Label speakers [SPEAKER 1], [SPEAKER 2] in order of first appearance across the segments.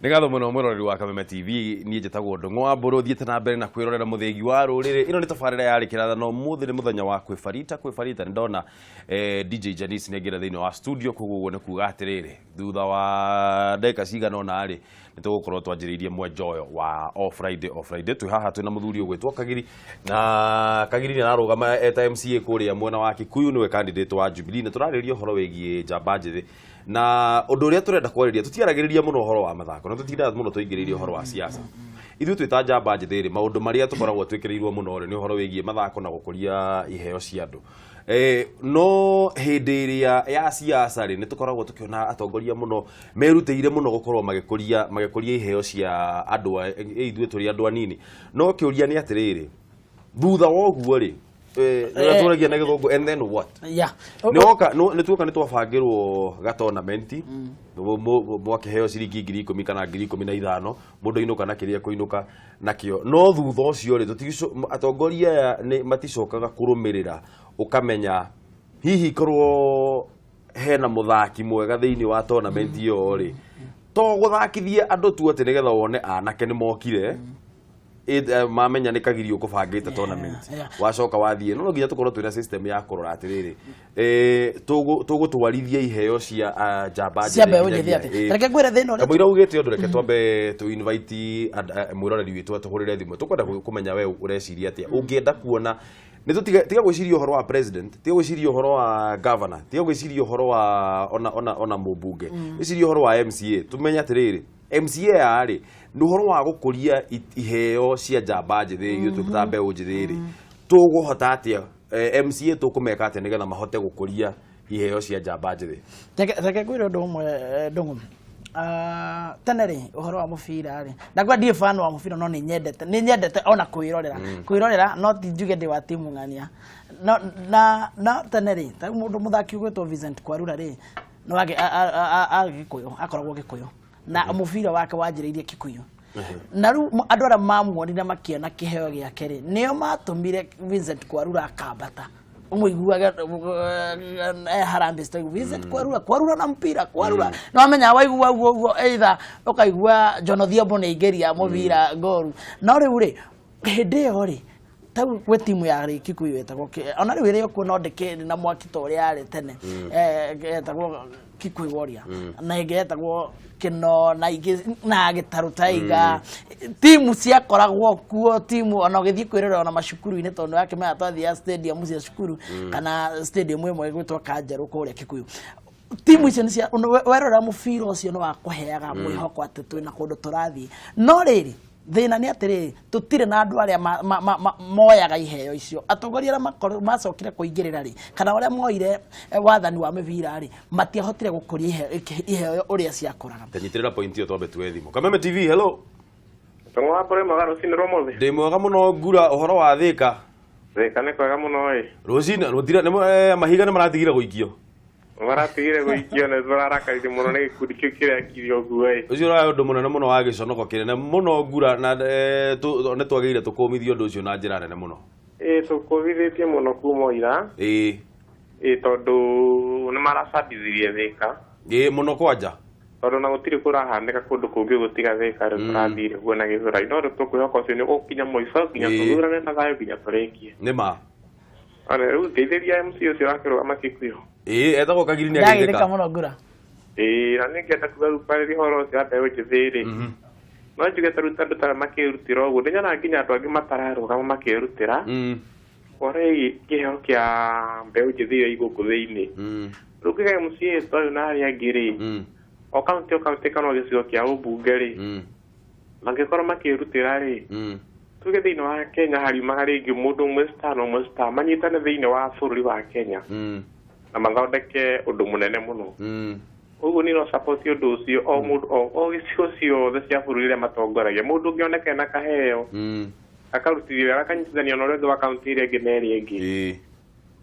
[SPEAKER 1] Nigatho muno mwiroreri wa Kameme TV nie njitagwo Ndungu wa Mburu thiete na mbere na kwirorera muthengi wa ruriri ino ni tabarira ya rikira no muthi ni muthenya wa kwifarita ndona DJ Janice negera thiini wa studio kuguo ne kuga atiriri thutha wa ndeka cigana ona ari nitugukorwo twanjiriirie mwenjoyo wa All Friday twi haha twi na muthuri ugwitwo Kagiri na Kagiri ni arugama eta MCA kuria mwena wa Kikuyu niwe candidate wa Jubilee na turariria horo wegie njamba njithi na undu uria turenda kwariria tutiaragiriria muno horo wa mathako na tutinda muno tuingiririe horo wa siasa ithu twita njamba njithiri maundu maria tukoragwo twikirirwo muno ni horo wegie mathako na gukuria iheo cia andu no hindi iria ya siasa ri nitukoragwo tukiona atongoria muno meruteire muno gukorwo magikuria iheo cia andu ithu turi andu anini no kiuria ni atiriri thutha wa uguo ri turagia na githungu and then what nituoka nitwabangirwo ga tournament mwakiheo ciringi 10,000 kana 15,000 mundu inuka na kiria kuinuka nakio no thutha ucio ri atongoria ni maticokaga kurumirira ukamenya hihi korwo hena muthaki mwega thiini wa tournament iyo ri to guthakithia andu tu ati nigetha wone anake ni mokire mamenya ni Kagiri ukubangite tournament wacoka wathie no nginya tukorwo twina system ya kurora atiriri tugutwarithia iheo cia njamba
[SPEAKER 2] cia mbeũ njĩthĩ ati reke ngwire thina uri
[SPEAKER 1] mwira ugite undu reke twambe tu invite mwiroreri witu atuhurire thimu tukwenda kumenya we ureciria atia ungienda kuona tiga gwiciria uhoro wa president tiga gwiciria uhoro wa governor tiga gwiciria uhoro wa ona mubunge gwiciria uhoro wa MCA tumenya atiriri MCA ari nuhoro wa gukuria iheo cia njamba njithi iyo tukita mbeũ njithi ri tuguhota atia MCA tukumeka atia nigetha mahote gukuria iheo cia njamba njithi
[SPEAKER 2] reke ngwire undu umwe Ndungu tene ri uhoro wa mubira ri ndagwa ndie fan wa mubira no ni nyendete ona kwirorera no ti njuge ndi wa timu ngania na tene ri mundu muthaki ugwetwo Vincent Kwarura ri no agikuyu akoragwo gikuyu na mubira wake wanjiriirie Kikuyu na ru andu ara mamuonire makiona kiheo giake ri nio matumire Vincent Kwarura akambata umuiguaga Harambee Stars Vincent Kwarura na mpira Kwarura no amenya waigua uguo either ukaigua John Odhiambo ni ingeria mubira goru no riu ri hindi yo ri tau gwe timu ya ri Kikuyu etagwo ona riu ri okuo no ndike na mwaki to ri ari tene etagwo Kikuyu Warrior na igetagwo kino na ingi na gitaru taiga timu cia koragwo kuo timu ona githii kwirera ona mashukuru-ini tondu yake me atwathia stadium cia shukuru kana stadium imwe gwitwa Kanjeru kuria Kikuyu timu icio ni cia werora mubira ucio no wakuheaga mwihoko ati twina kundu turathii no riri thina ni atiriri tutire na andu aria moyaga iheo icio atongoria aria macokire kuingirira ri kana aria moire wathani wa mibira ri matiahotire gukuria iheo uria ciakoraga
[SPEAKER 1] tanyitirira point iyo twambe tuwe thimu Kameme TV hello
[SPEAKER 3] tongwa pore magaro sinro mothe
[SPEAKER 1] ndi mwega muno ngura uhoro wa thika
[SPEAKER 3] ne kwega muno
[SPEAKER 1] rosina rutira mahiga ni maratigire guikio
[SPEAKER 3] maratigire guikio ne twararakarire muno ne gikundi kiu kiria kirio guai
[SPEAKER 1] ucio ra undu munene muno wa giconoko kinene muno ngura na ne twagirire tukumithio undu ucio na njira nene muno
[SPEAKER 3] tukumithitie muno kuma ira tondu ni maracabithirie thika
[SPEAKER 1] muno kwanja
[SPEAKER 3] tondu na gutiri kurahandika kundu kungi gutiga thika ri turathire kuona githura no tukwihoka ucio ni gukinya muico kinya tuthurane na thayo kinya turekie
[SPEAKER 1] nima
[SPEAKER 3] ana riu teithiria MCA ucio wakirugama Kikuyu
[SPEAKER 1] etagwo Kagiri ni agithika
[SPEAKER 2] ndagirika muno ngura
[SPEAKER 3] na ningenda kugarupari horo cia mbeũ njĩthĩ ri no njuge taruta andu tara makirutira uguo ndinyona nginya andu angi matararugama makirutira ore kiheo kia mbeũ njĩthĩ iyo iguku thiini riu kiga MCA toyo na aria angi ri o kaunti kana gicigo kia ubunge ri mangikorwo makirutira ri tuge thiini wa Kenya hariumaga ringi mundu umwe star manyitane thiini wa bururi wa Kenya na mathondeke undu munene muno uguo ni no support undu ucio o mundu o gicigo ciothe cia bururi iria matongoragia mundu ngioneka na kaheo akarutithia wega akanyitithania na uria wa kaunti iria ingi na iria ingi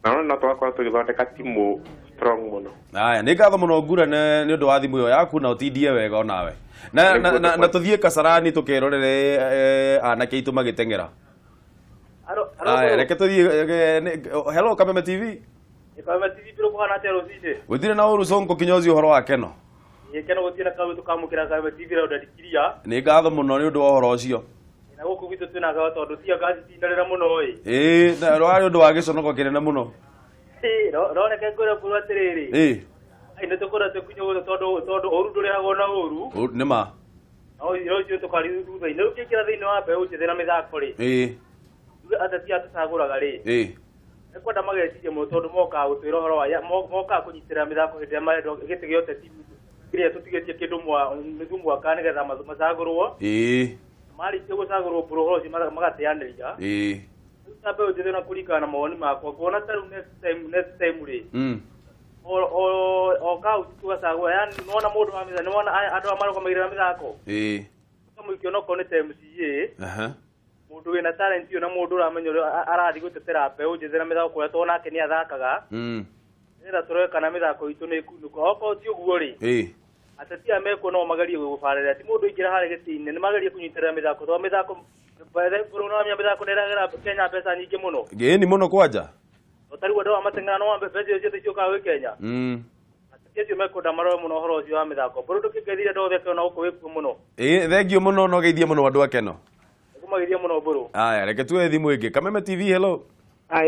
[SPEAKER 3] na no twakorwo tugithondeka timu strong muno
[SPEAKER 1] aya ni ngatho muno ngura ni undu wa thimu iyo yaku na utindie wega onawe na tuthie Kasarani tukerorere anake itu magitengera aya reke tuthie hello Kameme TV
[SPEAKER 4] Kameme TV biro kuhana tero sije
[SPEAKER 1] gutire na uru sonko kinyozi uhoro wa keno
[SPEAKER 4] Yekena gutira kawe tukamukira kawe TV ra ndadikiria.
[SPEAKER 1] Nĩ ngatho mũno nĩ ũndũ wa ũhoro ũcio.
[SPEAKER 4] Na gũkũ gwitũ twĩna gawa tondũ tia gaci tindarĩra mũno ĩ.
[SPEAKER 1] Na rwarĩ ũndũ wa gĩconoko kĩnene mũno.
[SPEAKER 4] Roneke ngũra kũrũ atĩrĩrĩ. Nĩ tũkũra tũkinywo tondũ ũru ndũrehagwo na ũru.
[SPEAKER 1] Nĩ ma.
[SPEAKER 4] Rũciũ tũkari thutha-inĩ rĩu kĩngĩra thĩinĩ wa mbeũ njĩthĩ na mĩthako rĩ. Ateti atũcagũraga rĩ. Nĩ kwenda mageciria mũno tondũ mokaga gũtwĩra ũhoro wa mokaga kũnyitĩrĩra mĩthako hĩndĩ ĩrĩa marenda gĩtĩ gĩa ũteti kĩrĩa tũtigĩtie kĩndũ nuthu mwaka nĩgetha macagũrwo. Marĩkia gũcagũrwo mbũrũ ũhoro ũcio magateanĩria. Rĩu ta mbeũ njĩthĩ na kũringana na mawoni makwa kuona ta rĩu next time rĩ. O kauti tugacagũra yani nĩwona mũndũ wa mĩthako nĩwona andũ a marũgamagĩrĩra mĩthako. Mũikio onokorwo nĩ ta MCA. Mũndũ wĩna talent iyo na mũndũ ũramenya arathiĩ gũtetera mbeũ njĩthĩ na mĩthako kũrĩa tondũ nake nĩ athakaga. Nĩgetha tũroe kana mĩthako itũ nĩ ĩkunũka. Okorwo ti ũguo rĩ. Ateti aya mekuo no magerie gũbarĩra ti mũndũ aingĩra harĩa gĩtĩ-inĩ nĩ magerie kũnyitĩrĩra mĩthako tondũ mĩthako bũrũri wa mĩthako nĩĩragera Kenya mbeca nyingĩ mũno.
[SPEAKER 1] Ĩni mũno kwanja.
[SPEAKER 4] Ũtarĩ andũ a mateng'era no mbeca icio ciũkaga gwĩ Kenya. Ateti acio mekwenda maroe mũno ũhoro ũcio wa mĩthako. Bũrũri ndũkĩngeithire andũ othe Kenya gũkũ wĩkuo mũno.
[SPEAKER 1] Thengiũ mũno no geithie mũno andũ a Keno.
[SPEAKER 4] Magithia mũno bũrũ.
[SPEAKER 1] Aya reke tuwe thimũ ĩngĩ. Kameme TV hello.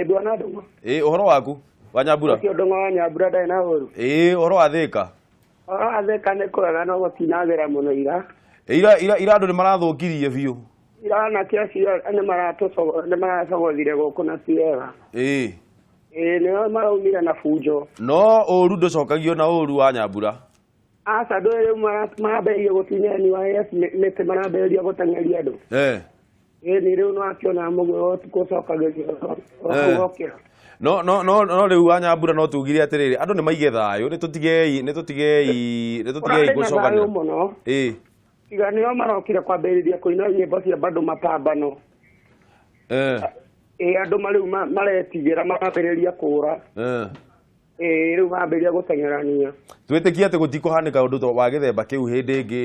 [SPEAKER 5] Ndwana ndũng'ũ.
[SPEAKER 1] Ũhoro waku wa Nyambura?
[SPEAKER 5] Ũcio ndũng'ũ wa Nyambura ndarĩ na ũru.
[SPEAKER 1] Ũhoro wa Thĩka?
[SPEAKER 5] Ũhoro wa Thĩka nĩ kwega no gũtinagĩra mũno ira.
[SPEAKER 1] Ira andũ nĩ marathũkirie biũ.
[SPEAKER 5] Ira anake acio nĩ maracogothire gũkũ na ti wega. Nĩo maraumire na bunjo. No
[SPEAKER 1] ũru ndũcokagio na ũru wa Nyambura.
[SPEAKER 5] Aca ndũ rĩu marambĩrĩria gũtunyani wa nĩtĩ marambĩrĩria gũteng'eria andũ. Nĩ rĩu no akĩona mũguo gũcokagĩrio.
[SPEAKER 1] No rĩu wa Nyambura no tugire atĩrĩrĩ andũ nĩ maige thayũ nĩ tũtigei gũcokania
[SPEAKER 5] mũno. Tiga nĩo marokire kwambĩrĩria kũina nyĩmbo cia bado mapambano. Andũ rĩu maretigĩra marambĩrĩria kũũra. Rĩu mambĩrĩria gũteng'erania.
[SPEAKER 1] Twĩtĩkie atĩ gũtikũhanĩka ũndũ wa gĩthemba kĩu hĩndĩ ĩngĩ.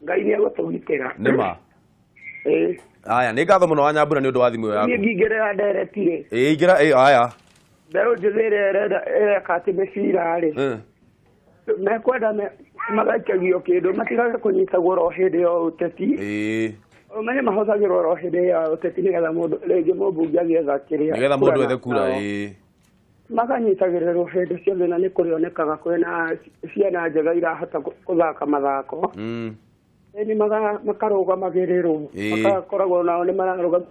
[SPEAKER 5] Ngai nĩegũtũgitĩra.
[SPEAKER 1] Nĩ ma. Aya nĩ ngatho mũno wa Nyambura nĩ ũndũ wa thimũ yaku.
[SPEAKER 5] Niĩ ngingĩrĩra ndereti-rĩ.
[SPEAKER 1] Ingĩra aya.
[SPEAKER 5] Mbeũ njĩthĩ ĩrĩa ĩreka atĩ mĩbira-rĩ. Mekwenda magaikagio kĩndũ matigage kũnyitagwo oro hĩndĩ ya ũteti. Menye mahũthagĩrwo oro hĩndĩ ya ũteti nĩgetha mũndũ rĩngĩ mũmbunge agĩetha kĩrĩa.
[SPEAKER 1] Nĩgetha mũndũ ethe kura.
[SPEAKER 5] Makanyitagĩrĩrwo hĩndĩ ciothe na nĩ kũrĩonekaga kwĩna ciana njega irahota gũthaka mathako. Nĩ makarũgamagĩrĩrwo. Makakoragwo nao nĩ mararũgamĩrĩrwo.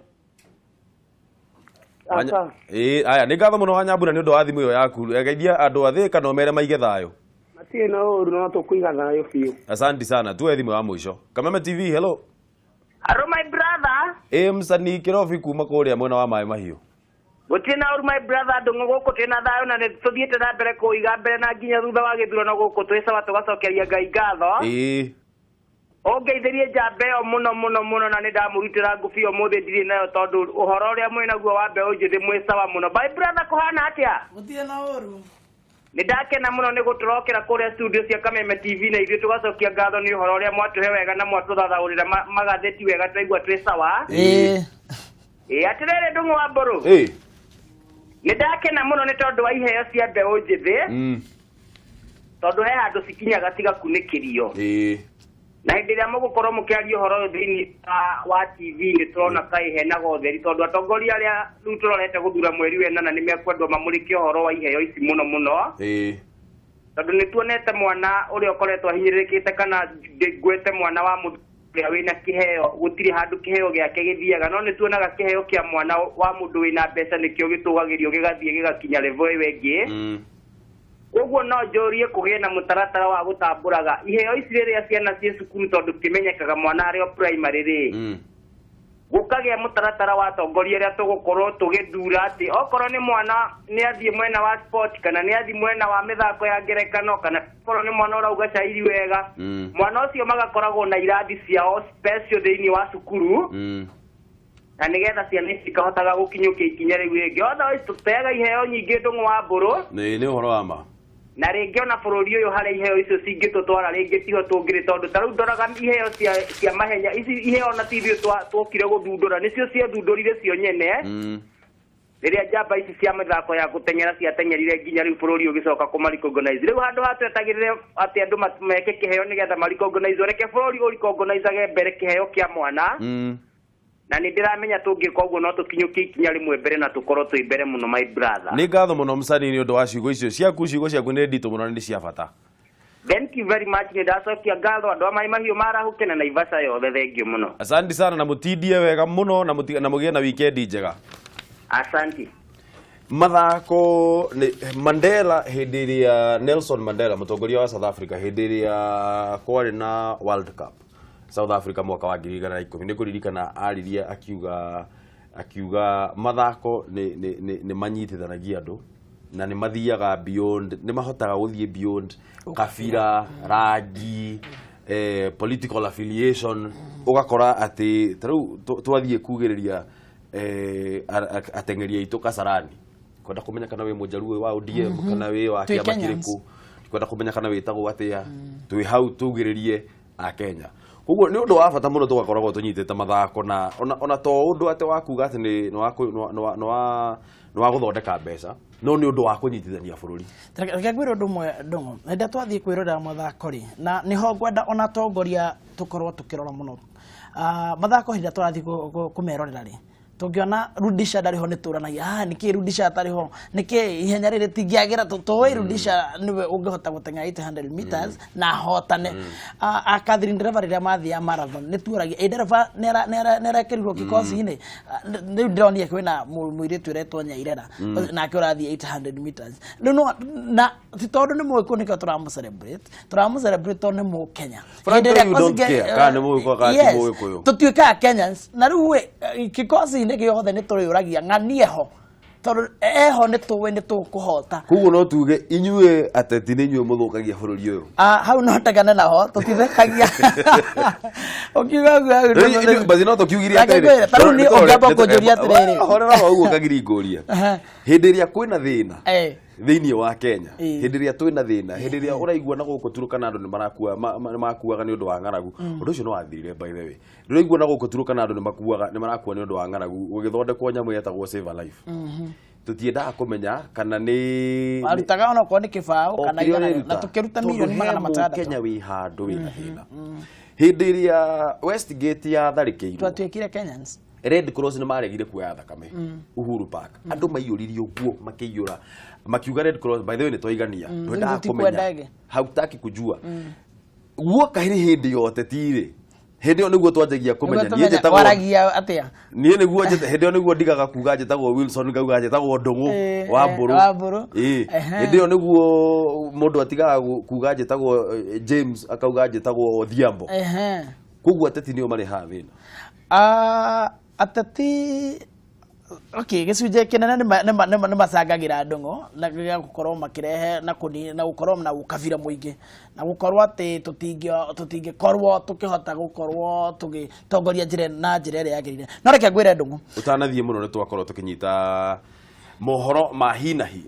[SPEAKER 1] Aya nĩ ngatho mũno wa Nyambura nĩ ũndũ wa thimũ ĩyo yaku. Geithia andũ a Thĩka no mere maige thayũ.
[SPEAKER 5] Matirĩ na ũru no tũkũiga thayũ biũ.
[SPEAKER 1] Asante sana. Tuwe thimũ ya mũico. Kameme TV hello.
[SPEAKER 6] Hello my brother.
[SPEAKER 1] Msanii Kĩrobi kuma kũrĩa mwena wa Maĩ Mahiũ.
[SPEAKER 6] Gũtirĩ na ũru my brother ndũng'ũ gũkũ twĩna thayũ na nĩtũthiĩte na mbere kũiga mbere na nginya thutha wa gĩthurano gũkũ twĩ sawa tũgacokeria Ngai ngatho. Ongeithĩrie njamba ĩyo mũno na nĩndamũrutĩra ngũbia ũmũthĩ ndirĩ nayo tondũ ũhoro ũrĩa mwĩ naguo wa mbeũ njĩthĩ mwĩ sawa mũno. My brother kũhana atĩa?
[SPEAKER 2] Gũtirĩ na ũru.
[SPEAKER 6] Nĩndakena mũno nĩ gũtũrokera kũrĩa studio cia Kameme TV na ithuĩ tũgacokia ngatho nĩ ũhoro ũrĩa mwatũhe wega na mwatũthathaũrĩra magathĩti wega twaigua twĩ sawa. Atĩrĩrĩ ndũng'ũ wa mbũrũ. Nĩndakena mũno nĩ tondũ wa iheo cia mbeũ njĩthĩ. Tondũ he handũ cikinyaga cigakunĩkĩrio. Na hĩndĩ ĩrĩa mũgũkorwo mũkĩaria ũhoro ũyũ thĩinĩ wa TV nĩtũrona kaĩ henaga ũtheri tondũ atongoria arĩa rĩu tũrorete gũthura mweri wa ĩnana nĩmekwendwo mamũrĩke ũhoro wa iheo ici mũno. Tondũ nĩtuonete mwana ũrĩa ũkoretwo ahinyĩrĩrĩkĩte kana ngwete mwana wa mũndũ ũrĩa wĩna kĩheo gũtirĩ handũ kĩheo gĩake gĩthiaga no nĩtuonaga kĩheo kĩa mwana wa mũndũ wĩna mbeca nĩkĩo gĩtũgagĩrio gĩgathiĩ gĩgakinya level ĩyo ĩngĩ. Ũguo no njũrie kũgĩe na mũtaratara wa gũtambũraga iheo ici rĩrĩa ciana ciĩ cukuru tondũ kĩmenyekaga mwana arĩ o primary rĩ. Gũkagĩa mũtaratara wa atongoria arĩa tũgũkorwo tũgĩthura atĩ okorwo nĩ mwana nĩathiĩ mwena wa sport kana nĩathiĩ mwena wa mĩthako ya ngerekano kana okorwo nĩ mwana ũrauga cairi wega. Mwana ũcio magakoragwo na irathi ciao special thĩinĩ wa cukuru. Na nĩgetha ciana cikahotaga gũkinyũkia ikinya rĩu rĩngĩ. Otherwise tũteaga iheo nyingĩ ndũng'ũ wa mbũrũ.
[SPEAKER 1] Nĩ ũhoro wa ma.
[SPEAKER 6] Na rĩngĩ ona bũrũri ũyũ harĩa iheo icio cingĩtũtwara rĩngĩ tiho tũngĩrĩ tondũ ta rĩu ndoraga iheo cia mahenya ici iheo na ti ithuĩ twokire gũthundũra nĩcio ciethundũrire cio nyene. riria njamba ici cia mithako ya guteng'era cia teng'erire nginya riu bururi ugicoka kumaricogonize riu handu hatwetagirire ati andu meke kiheo nigetha maricogonize reke bururi uricogonize mbere kiheo kia mwana na ni ndiramenya tungika uguo no tukinyuki ikinya rimwe mbere na tukorwo twi mbere muno my brother
[SPEAKER 1] ni ngatho muno Musani ni undu wa ciugo icio ciaku ni ndito muno ni cia bata.
[SPEAKER 6] Thank you very much. Ni ndacokia ngatho andu amai mahiu marahukena na Ivasha yothe thengio muno.
[SPEAKER 1] Asante sana na mutindie wega muno na mugie na weekend njega.
[SPEAKER 6] Asante.
[SPEAKER 1] Mathako ni Mandela hindiria Nelson Mandela mutongoria wa South Africa hindiria kwari na World Cup South Africa mwaka wa 2010 ni kuririkana ariria akiuga mathako ni manyitithanagia andu na ni mathiaga beyond ni mahotaga guthie beyond kabira rangi political affiliation ugakora ati taru twathie kugiriria atengeria itu Kasarani kwenda kumenya kana we mujaruwe wa ODM kana we wa kiama kiriku kwenda kumenya kana witagwo atia twi hau tugiririe a Kenya koguo ni undu wa bata muno tugakoragwo tunyitite mathako na ona to undu ate wa kuga ati ni wa guthondeka mbeca no ni undu wa kunyitithania bururi
[SPEAKER 2] reke gwira undu mwe ndongo nda twathie kwirora mathako ri na niho ngwenda ona tongoria tukorwo tukirora muno mathako hinda twathie kumerorera ri tungiona Rudisha ndariho nituranagia niki Rudisha atariho niki ihenya riri tingiagira tutoe Rudisha niwe ungihota guteng'era 800 meters na hotane Catherine Ndereba riria mathia marathon nituragia Ndereba nera kirirwo kikosi-ini riu ndironia kwina muiritu retwo Nyairera nake urathie 800 meters no na titondu ni mwiko nikio turamu celebrate tondu ni mu Kenya tutuika Kenyans na riu we kikosi ni giothe ni turiyuragia ng'anie ho tondu eho ni tuwe ni tukuhota
[SPEAKER 1] kuguo no tuge inyue ateti ni inyue muthukagia bururi uyu
[SPEAKER 2] hau no tegane naho tutithekagia okiuga
[SPEAKER 1] basi no tukiugiria atiriri
[SPEAKER 2] taru ni ongamba kujuria atiriri
[SPEAKER 1] horera wa uguo kagiringuria hindi iria kwina thina thiini wa Kenya hindi iria twina thina hindi iria uraigua na guku Turukana andu ni makuaga ni undu wa ng'aragu undu ucio no wathirire by the way uraigua na guku Turukana andu ni marakua ni undu wa ng'aragu ugithondekwo nyamu yetagwo Save a Life tutiendaga kumenya kana ni
[SPEAKER 2] arutaga ona ko ni kibao kana na tukiruta milioni 600
[SPEAKER 1] Kenya wi handu wi thina hindi iria Westgate ya tharikirwo
[SPEAKER 2] twatwikire Kenyans
[SPEAKER 1] Red Cross ni maregire kuoya thakame Uhuru Park andu maiyuririe uguo makiyura makiuga Red Cross by the way ni twaigania ndwenda kumenya hautaki kujua guo kahiri hindi yote tire hindi yo niguo twanjagia kumenya nie jetagwo
[SPEAKER 2] waragia atia
[SPEAKER 1] nie niguo hindi yo niguo ndigaga kuga jetagwo Wilson ngauga jetagwo Ndungu wa Mburu hindi yo niguo mundu atigaga kuga jetagwo James akauga jetagwo Odhiambo kuguo ateti nio mari ha thina atati okay gicunje kinene ni macangagira ndungo na gukorwo makirehe na kuni na gukorwo na ukabira muingi na gukorwo ati tutingikorwo tukihota gukorwo tugitongoria njire na njire ria yagirire no reke ngwire ndungu utanathie muno ni twakorwo tukinyita mohoro mahinahi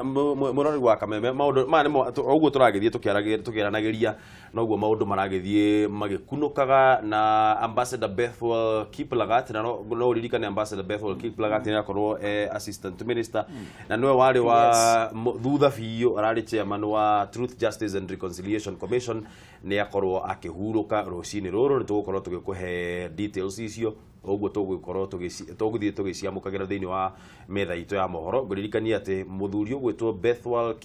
[SPEAKER 1] murori wa kameme maundu ma ni uguo turagithie tukiaranagiria no uguo maundu maragithie magikunukaga na Ambassador Bethwell Kiplagat na no ririkane Ambassador Bethwell Kiplagat ni akorwo assistant minister na niwe wari wa thutha biu arari chairman wa Truth Justice and Reconciliation Commission ni akorwo akihuruka rucini ruru ni tugukorwo tugikuhe details icio uguo tugukorwo tuguthie tugiciamukagira thiini wa metha itu ya mohoro nguririkania ati muthuri ugwitwo Bethwell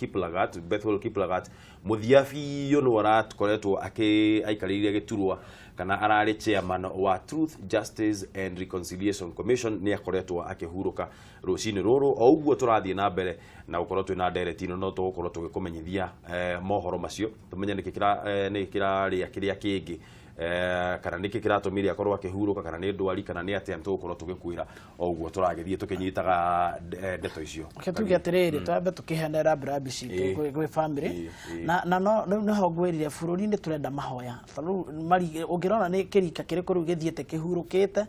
[SPEAKER 1] Kiplagat muthiabi no aratukoretwo aikarĩire giturwa kana arari chairman wa Truth Justice and Reconciliation Commission ni akoretwo akihuruka rucini ruru o uguo turathie na mbere na gukorwo twina nderetino no tugukorwo tugikumenyithia mohoro macio tumenye ni kiraria kiria kingi kana niki kiratumiri akorwo akihuruka kana ni ndwari kana ni atia tugukorwo tugikwira o uguo turagithie tukinyitaga ndeto icio
[SPEAKER 2] tuge atiriri twambe tukihenera brabici gwe family na no ho gwirire bururi ni turenda mahoya taru mari ungirona ni kirika kiriku riu githiete kihurukite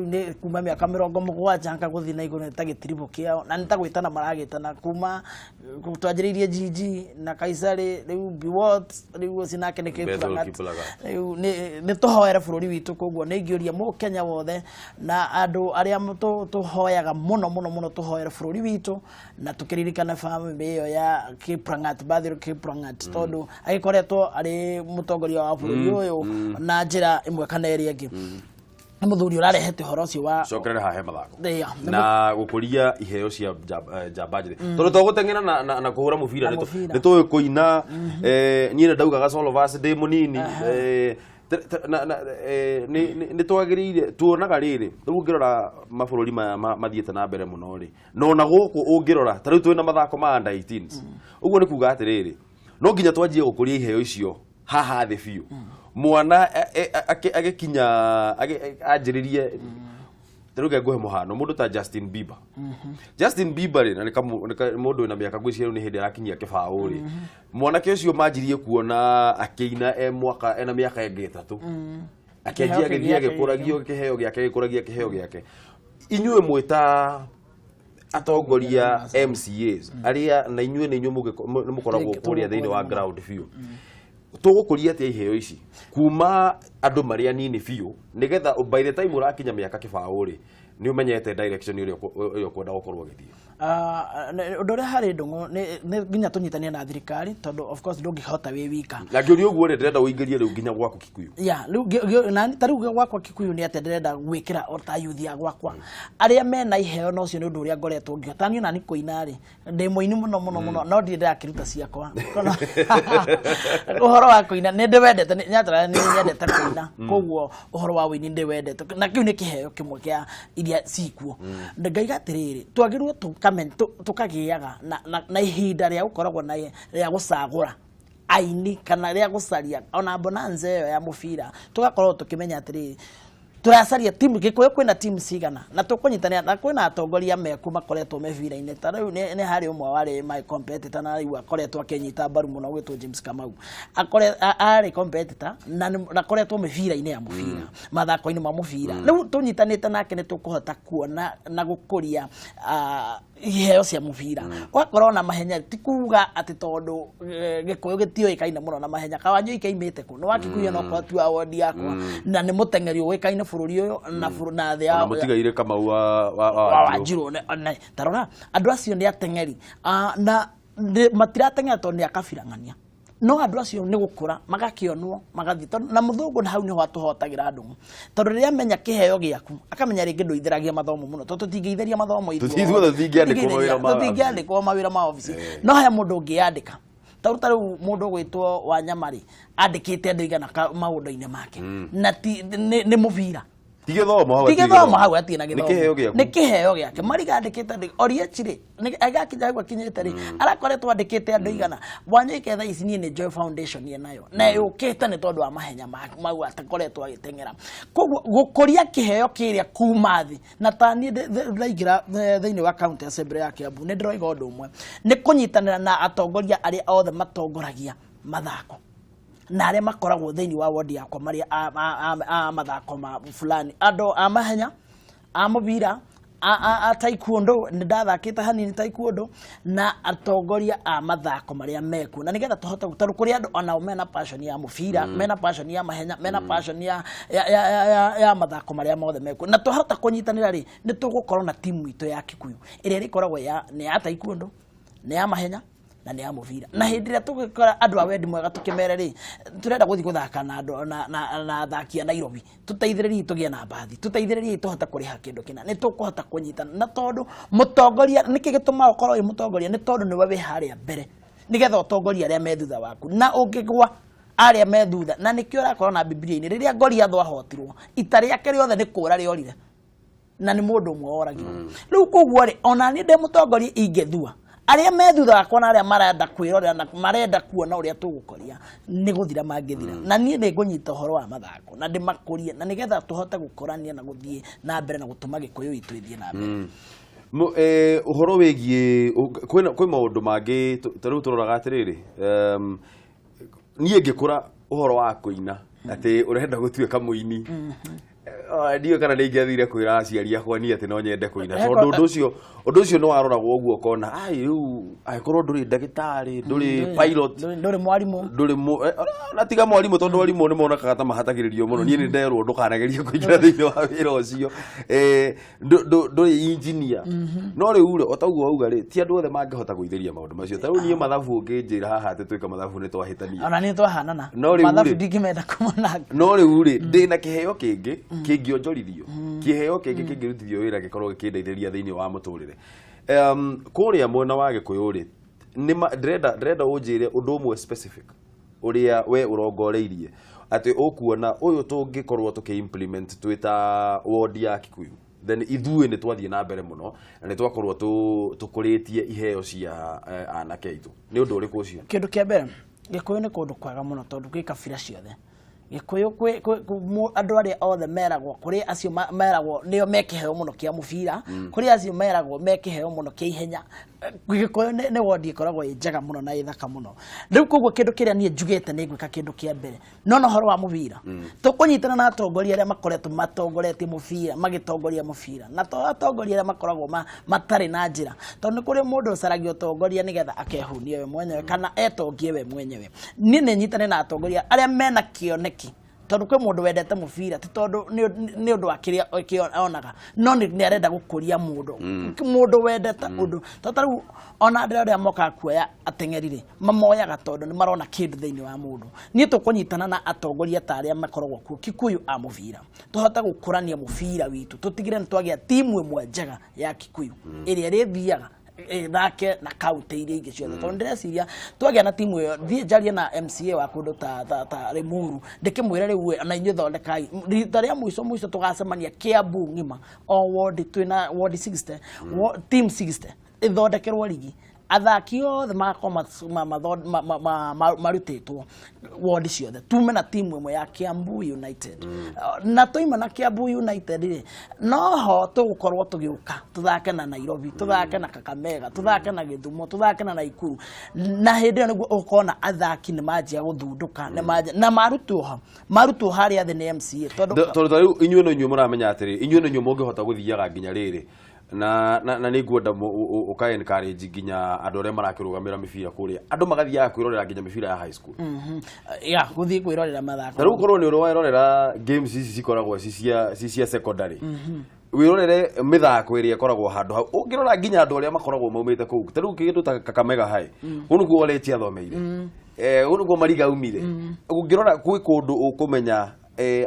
[SPEAKER 2] ni kuma miaka 70 nka guthi na iguru nitagitiribu kiao na nitagwitana maragitana kuma twanjiririe jiji na Kaisari riu biwot riu sinake ni kipulagat riu ni tuhoere bururi witu koguo ni ngioria mu Kenya wothe na andu aria tuhoyaga muno tuhoere bururi witu na tukiririkana family iyo ya Kiprangat Bathir Kiprangat tondu agikoretwo ari mutongoria wa bururi uyu na njira imwe kana eri ingi muthuri urarehete horo ucio wa
[SPEAKER 1] cokerera hahe mathako na gukuria iheo cia Jabajire tondu tuguteng'era na kuhura mubira ni tuwe kuina nyine ndaugaga solo verse ndi munini ni twagirire tuonaga riri riu ngirora mabururi mathiete na mbere muno ri nona guku ungirora tariu twina mathako ma under 18s uguo ni kuga atiriri no nginya twanjie gukuria iheo icio haha thi biu mwana agikinya anjiririe teruge nguhe muhano mundu ta Justin Bieber ri na ni mundu wina miaka ngwiciria ni hindi arakinyia kibaũ ri mwana ke ucio manjirie kuona akiina mwaka ena miaka ingi 3 akenjia agithia gikuragio kiheo giake inyuĩ mwita atongoria MCAs aria na inyuĩ ni inyuĩ mukoragwo kuria thiini wa ground view tugukuria atia iheo ici kuma andu maria nini biu nigetha by the time urakinya miaka kibaũ ri ni umenyete direction uri kwenda gukorwo githii
[SPEAKER 2] undu ria hari ndungu ni nginya tunyitanie na thirikari tondu of course ndungihota wi wika
[SPEAKER 1] na ngiuri uguo ndirenda uingirie riu nginya gwaku Kikuyu
[SPEAKER 2] riu na tariu gwakwa Kikuyu ni ate ndirenda gwikira ota youth ya gwakwa aria mena iheo no cio ni undu uria ngoretwo ngihotani na ni kuina ri ndi muini muno no ndirenda kiruta ciakwa uhoro wa kuina ni ndiwendete nyatara ni nyendete kuina koguo uhoro wa wini ndiwendete na kiu ni kiheo kimwe kia iria cikuo ngaiga atiriri twagirwo tukagiaga na ihinda ria gukoragwo na ria gucagura aini kana ria gucaria ona bonanza iyo ya mubira tugakorwo tukimenya atiriri turacaria timu Gikuyu kwina timu cigana na tukunyitania na kwina atongoria meku makoretwo mebira-ini tariu ni hari umwe wari my competitor na riu akoretwo akinyita mbaru muno gwitwo James Kamau ari competitor na koretwo mebira-ini ya mubira mathako-ini ma mubira riu tunyitanite nake ni tukuhota kuona na gukuria iheo cia mubira wakorwo na mahenya tikuga ati tondu Gikuyu gitio ikaina muno na mahenya Kawanjo ikaimite ku no wakikuya no kwatu award yakwa na ni muteng'eri uikaine bururi uyu na thia
[SPEAKER 1] mutigaire Kamau wa
[SPEAKER 2] Wanjiru tarora andu acio ni ateng'eri na matirateng'era tondu ni akabirang'ania no andu acio ni gukura magakionwo magathi na muthungu na hau ni watuhotagira andu tondu riria menya kiheo giaku akamenya ringi nduitheragia mathomo muno tondu tutingiitheria mathomo itu tutingiandikwo mawira ma office no haya mundu ungiandika taru mundu gwitwo Wanyamari andikite andu igana maundu-ini make na ni mubira tigithomo hau atina githomo ni kiheo giake marigandikite oria chiri agakinya gwa kinyete ri arakoretwo andikite andu igana Wanyike tha ici ni Joy Foundation ye nayo na yukite ni tondu wa mahenya mau atakoretwo agiteng'era koguo gukuria kiheo kiria kumathi na tani ndaigira thiini wa county assembly ya Kiambu ni ndiroiga undu umwe ni kunyitanira na atongoria aria othe matongoragia mathako na aria makoragwo thiini wa ward yakwa maria a mathako ma fulani andu a mahenya a mubira a taekwondo ni ndathakite hanini taekwondo na atongoria a mathako maria meku na nigetha tuhota gutaru kuri andu ona mena passion ya mubira mena passion ya mahenya mena passion ya mathako maria mothe meku na tuhota kunyitanira ri ni tugukorwo na timu itu ya Kikuyu iria rikoragwo ni ya taekwondo ni ya mahenya na ni ya mubira na hindi ria tugikora andu a wendi mwega tukimere ri turenda guthi guthaka na andu na thakia Nairobi tuteithiririe tugie na bathi tuteithiririe tuhota kuriha kindu kina ni tukuhota kunyitana na tondu mutongoria niki gituma ukorwo mutongoria ni tondu niwe wi haria mbere nigetha utongoria aria me thutha waku na ungigwa aria me thutha na nikio rakorwo na Biblia-ini riria Goliath ahotirwo itari yake riothe ni kura riorire na ni mundu umwe oragirwo riu koguo ri ona ni nde mutongoria ingethua aria me thutha wakwa na aria marenda kwirorera na marenda kuona uria tugukoria ni guthira mangithira na nie ni ngunyita horo wa mathako na ndimakurie na nigetha tuhote gukorania na guthie na mbere na gutuma Gikuyu itu ithie na mbere
[SPEAKER 1] uhoro wigie kwĩ maundu mangi tariu turoraga atiriri nie ngikura uhoro wa kuina ati urenda gutuika muini ndio kana nĩ ingĩathire kwĩra aciari akwa niĩ atĩ no nyende kũina tondũ ũndũ ũcio nĩ waroragwo ũguo ũkona ai rĩu angĩkorwo ndũrĩ ndagĩtarĩ ndũrĩ pilot
[SPEAKER 2] ndũrĩ mwarimũ
[SPEAKER 1] na tiga mwarimũ tondũ mwarimũ nĩ monekaga ta mahatagĩrĩrio mũno niĩ nĩ nderwo ndũkanagerie kũingĩra thĩinĩ wa wĩra ũcio ndũrĩ engineer no rĩu o taguo wauga rĩ ti andũ othe mangĩhota gũithĩria maũndũ macio ta rĩu niĩ mathabu ũngĩnjĩra haha atĩ twĩka mathabu nĩ twahĩtania
[SPEAKER 2] ona nĩ twahanana mathabu ndingĩmenda kumana
[SPEAKER 1] no rĩu rĩ ndĩ na kĩheo kĩngĩ kĩngĩonjorithio kĩheo kĩngĩ kĩngĩrutithio wĩra gĩkorwo gĩkĩndeithĩrĩria thĩinĩ wa mũtũrĩre kũrĩa mwena wa Gĩkũyũ rĩ ndĩrenda ũnjĩre ũndũ ũmwe specific ũrĩa we ũrongoreirie atĩ ũkuona ũyũ tũngĩkorwo tũkĩ-implement twĩta ward ya Kikuyu then ithuĩ nĩ twathiĩ na mbere mũno na nĩ twakorwo tũkũrĩtie iheo cia anake aitũ nĩ ũndũ ũrĩkũ ũcio
[SPEAKER 2] kĩndũ kĩa mbere Gĩkũyũ nĩ kũndũ kwega mũno tondũ gwĩ kabira ciothe Gĩkũyũ andũ arĩa othe meragwo kũrĩ acio meragwo nĩo mekĩheo mũno kĩa mũbira kũrĩ acio meragwo mekĩheo mũno kĩa ihenya Gĩkũyũ nĩ wodi ĩkoragwo ĩ njega mũno na ĩthaka mũno rĩu koguo kĩndũ kĩrĩa niĩ njugĩte nĩ gwĩka kĩndũ kĩa mbere no no horo wa mũbira tũkũnyitana na atongoria arĩa makoretwo matongoretie mũbira magĩtongoria mũbira na atongoria arĩa makoragwo matarĩ na njĩra tondũ nĩ kũrĩ mũndũ ũcaragia ũtongoria nĩgetha akehunie we mwenyewe kana etongie we mwenyewe niĩ nĩ nyitane na atongoria arĩa mena kĩoneki tondũ kwĩ mũndũ wendete mũbira ti tondũ nĩ ũndũ wa kĩrĩa onaga no nĩ arenda gũkũria mũndũ wendete ũndũ tondũ rĩu ona andũ arĩa mokaga kuoya ateng'eri rĩ mamoyaga tondũ nĩ marona kĩndũ thĩinĩ wa mũndũ niĩ tũkũnyitana na atongoria ta arĩa makoragwo kuo Kikuyu a mũbira tũhote gũkũrania mũbira witũ tũtigire nĩ twagĩa timu ĩmwe njega ya Kikuyu ĩrĩa ĩrĩthiaga thake na kaunti iria ingĩ ciothe tondũ ndĩreciria twagĩa na timu ĩyo thiĩ njarie na MCA wa kũndũ ta Limuru ndĩkĩmwĩre rĩu na inyuĩ thondekai rita rĩa mũico tũgacemania Kiambu ng'ima o ward twĩna ward 60 team 60 ĩthondekerwo rigi athaki othe magakorwo marutĩtwo ward ciothe tume na timu ĩmwe ya Kiambu United na toima na Kiambu United rĩ no ho tũgũkorwo tũgĩũka tũthake na Nairobi tũthake na Kakamega tũthake na Gĩthumo tũthake na Naikuru na hĩndĩ ĩyo nĩguo ũkona athaki nĩ manjia gũthundũka na marutwo harĩa thĩ nĩ MCA
[SPEAKER 1] tondũ rĩu inyuĩ no inyuĩ mũramenya atĩrĩ inyuĩ no inyuĩ mũngĩhota gũthiaga nginya rĩrĩ na nĩ ngwenda ũka encourage nginya andũ arĩa marakĩrũgamĩra mĩbira kũrĩa andũ magathiaga kwĩrorera nginya mĩbira ya high school
[SPEAKER 2] gũthiĩ kwĩrorera mathako
[SPEAKER 1] rĩu korwo nĩ ũrorera games ici cikoragwo ci cia secondary wĩrorere mĩthako ĩrĩa ĩkoragwo handũ hau ũngĩrora nginya andũ arĩa makoragwo maumĩte kũu ta rĩu kĩndũ ta Kakamega High kũu nĩkuo Oleti athomeire kũu nĩkuo Mariga aumire ũngĩrora gwĩ kũndũ ũkũmenya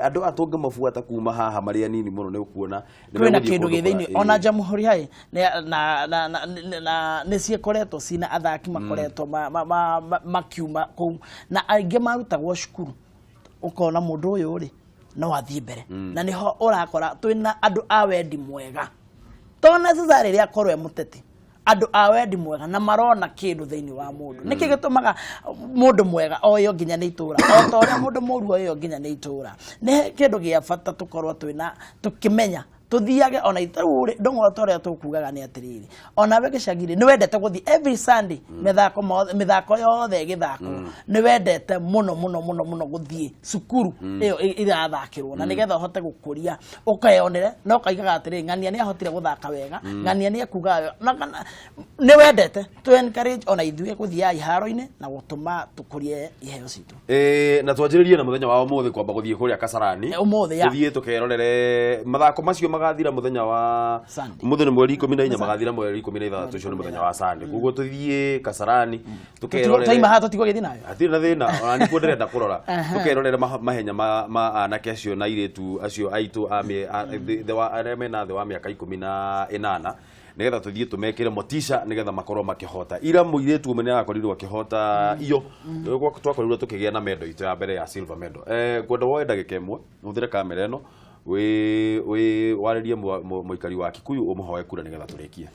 [SPEAKER 1] andũ atũngĩ mabuata kuma haha marĩa nini mũno nĩ ũkuona
[SPEAKER 2] kwĩna kĩndũ gĩthĩinĩ ona Jamhuri High na nĩ ciĩkoretwo cina athaki makoretwo makiuma kũu na aingĩ marutagwo cukuru ũkona mũndũ ũyũ rĩ no athiĩ mbere na nĩho ũrakora twĩna andũ a wendi mwega to necessary rĩrĩa akorwo mũteti andũ a wendi mwega na marona kĩndũ thĩinĩ wa mũndũ nĩkĩ gĩtũmaga mũndũ mwega oyo nginya nĩ itũra o ta ũrĩa mũndũ mũru oyo nginya nĩ itũra nĩ kĩndũ gĩa bata tũkorwo twĩna tũkĩmenya tuthiage ona itarure ndongo tore tukugaga ni atiriri ona we gicagire ni wendete guthi every Sunday mithako yothe githako ni wendete muno guthie cukuru iyo irathakirwo na nigetha uhote gukuria ukayonere no kaigaga atiri ngania ni ahotire guthaka wega ngania ni akuga ni wendete to encourage ona ithuye guthia iharo-ini na gutuma tukurie iheo citu
[SPEAKER 1] na twanjiririe na muthenya wa umuthi kwamba guthie kuria Kasarani guthie tukerorere mathako macio magathira muthenya wa muthenya mweri 14 magathira mweri 16 ucio ni muthenya wa Sunday kuguo tuthie Kasarani tukerorere
[SPEAKER 2] tuima hato tigo githi nayo
[SPEAKER 1] atira thina ona ni kwenderenda kurora tukerorere mahenya ma anake acio na iretu acio aitu arĩa mena thĩ wa mĩaka 18 nigetha tuthie tumekire motisha nigetha makorwo makihota ira muiretu umene agakorirwo akihota iyo twakorirwo tukigia na mendo itu ya mbere ya silver medal kwenda woe ndagika imwe uthire kamera eno we waririe muikari wa Kikuyu umuhoe kura nigetha turikie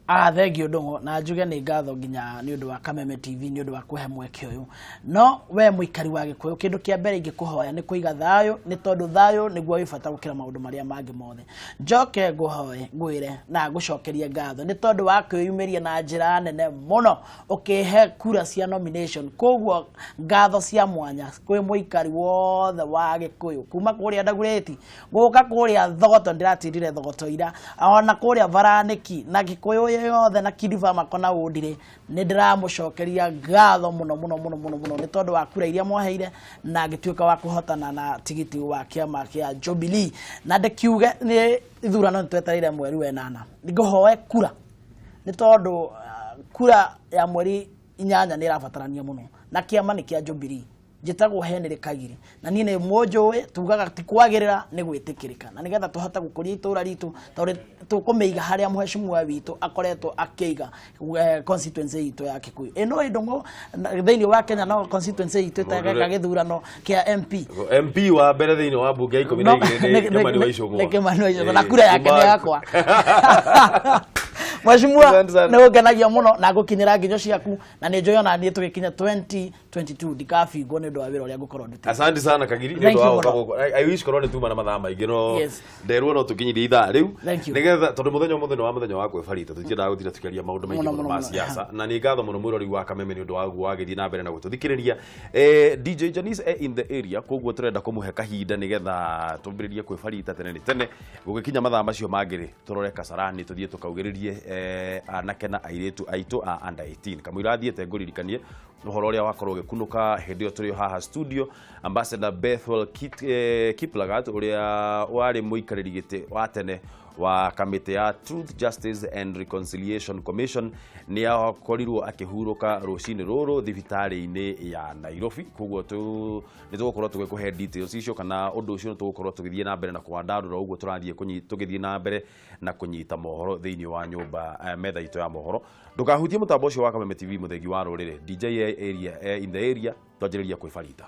[SPEAKER 2] Thengio Ndungu na njuge nĩ ngatho nginya nĩ ũndũ wa Kameme TV nĩ ũndũ wa kũhe mweke ũyũ. No we mũikari wa Gĩkũyũ kĩndũ kĩa mbere ingĩkũhoya nĩ kũiga thayũ, nĩ tondũ thayũ nĩguo wĩbata gũkĩra maũndũ marĩa mangĩ mothe. Njoke ngũhoye ngwĩre na ngũcokerie ngatho nĩ tondũ wa kwĩyumĩria na njĩra nene mũno ũkĩhe kura cia nomination. Koguo ngatho cia mwanya kwĩ mũikari wothe wa Gĩkũyũ kuma kũrĩa Ndagurĩti gũka kũrĩa Thogoto, ndiratindire Thogoto ira, ona kũrĩa Varanĩki na Gĩkũyũ yothe na Kilifa Makona Ũndire nĩ ndĩramũcokeria ngatho mũno nĩ tondũ wa kura iria mwaheire na ngĩtuĩka wa kũhotana na tigiti wa kĩama kĩa Jubilee na ndĩkiuge nĩ ithurano twetereire mweri wa 8 ngũhoe kura nĩ tondũ kura ya mweri 8 nĩ ĩrabatarania mũno na kĩama nĩ kĩa Jubilee njĩtagwo Henry Kagiri na niĩ nĩ mũnjũĩ tugaga ti kwagĩrĩra nĩ gwĩtĩkĩrĩka na nĩgetha tũhote gũkũria itũra ritũ tondũ tũkũmĩiga harĩa mheshimiwa witũ akoretwo akĩiga constituency itũ ya Kikuyu. Ĩno Ndungu thĩinĩ wa Kenya no constituency itũ ĩtageka gĩthurano kĩa MP
[SPEAKER 1] wa mbere thĩinĩ wa mbunge ya 12
[SPEAKER 2] nĩ Kimani wa Icũng'wa na kura yake nĩ yakwa. Mheshimiwa nĩ ũngenagia mũno na ngũkinyĩra nginyo ciaku na nĩ njũĩ ona niĩ tũgĩkinya 2022 ndikabingwo nĩ ũndũ wa wĩra ũrĩa ngũkorwo ndutĩte.
[SPEAKER 1] Asante sana Kagiri nĩ ũndũ wa I wish korwo nĩ tuma na mathaa maingĩ no nderwo no tũkinyire ithaa rĩu nĩgetha tondũ mũthenya wa kwĩbarita tũtiendaga gũthira tũkĩaria maũndũ maingĩ mũno ma siasa na nĩ ngatho mũno mũrori wa Kameme nĩ ũndũ wa guo wagĩthiĩ na mbere na gũtũthikĩrĩria. DJ Janice in the area koguo tũrenda kũmũhe kahinda nĩgetha tũmbĩrĩrie kwĩbarita tene gũgĩkinya mathaa macio mangĩ tũrore Kasarani tũthiĩ tũkaugĩrĩrie anake na airĩtu aitũ a under 18 kamũira athiĩte ngũririkanie ũhoro ũrĩa wakorwo ũgĩkunũka hĩndĩ ĩyo tũrĩ haha studio. Ambassador Bethel Kiplagat ũrĩa warĩ mũikarĩri gĩtĩ wa tene wa kamĩtĩ ya Truth, Justice and Reconciliation Commission nĩ akorirwo akĩhurũka rũcinĩ rũrũ thibitarĩ-inĩ ya Nairobi. Koguo nĩ tũgũkorwo tũgĩkũhe details icio kana ũndũ ũcio nĩ tũgũkorwo tũgĩthiĩ na mbere na kũwandarũra ũguo tũrathiĩ tũgĩthiĩ na mbere na kũnyita mohoro thĩinĩ wa nyũmba metha itũ ya mohoro. Ndũkahutie mũtambo ũcio wa Kameme TV mũthengi wa rũrĩrĩ DJ area in the area twanjĩrĩria kwĩbarita.